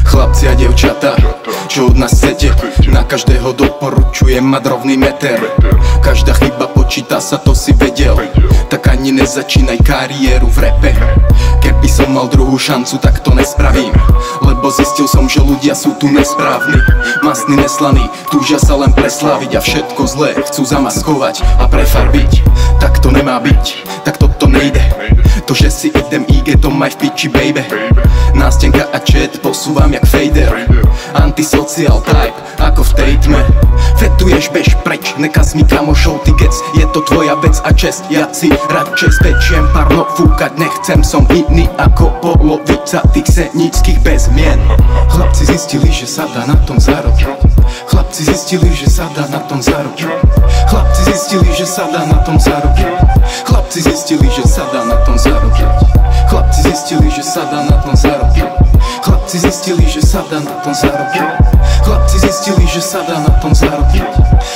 Chlapci a dievčatá, čo od nás chcete? Na každého doporučujem mať rovný meter. Každá chyba počíta sa, to si vedel. Tak ani nezačínaj kariéru v rape. Keby som mal druhú šancu, tak to nespravím, lebo zistil som, že ľudia sú tu nesprávni. Masní, neslaní, túžia sa len presláviť a všetko zlé chcú zamaskovať a prefarbiť. Tak to nemá byť, tak toto nejde. To, že si idem IG, to maj v piči, baby. Nástenka a chat posúvam jak fader. Antisocial type, ako v tej tme. Fetuješ, bež preč, nekaz mi kamošov, ty gec. Je to tvoja vec a čest, ja si radšej spečiem parno. Fúkať nechcem, som iný ako polovica tých senických bez mien. Chlapci zistili, že sa dá na tom zarobiť. Chlapci zistili, že sa dá na tom zarobiť. Chlapci zistili, že sa dá na tom zarobiť. Chlapci zistili, že sa dá na tom zarobiť. Chlapci zistili, že sa dá na tom zarobiť. Chlapci zistili, že sa dá na tom zarobiť. Chlapci zistili, že sa dá na tom zarobiť.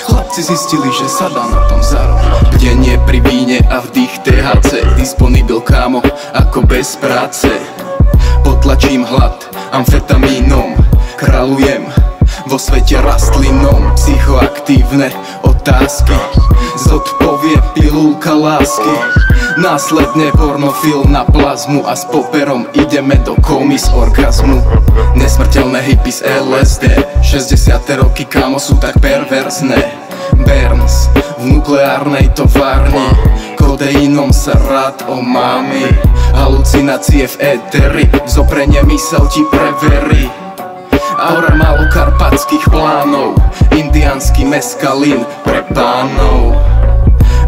Chlapci zistili, že sa dá na tom zarobiť. Denne pri víne a vdých THC, disponibil kámo, ako bez práce. Potlačím hlad amfetamínom, kráľujem vo svete rastlinom. Psychoaktívne otázky zodpovie pilulka lásky. Následne pornofilm na plazmu a s poperom ideme do komy z orgazmu. Nesmrteľné hippie z LSD, 60. roky kámo sú tak perverzné. Burns v nukleárnej továrni, kodeínom sa rád omámi. Halucinácie v éteri, zoprenie mysel ti preverí. Aura málo karpatských plánov, indiánsky meskalín pre pánov.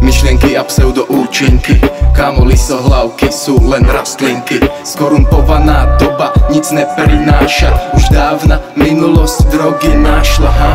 Myšlienky a pseudoúčinky, kámo lisohlavky sú len rastlinky. Skorumpovaná doba nic neprináša, už dávna minulosť drogy našla, ha?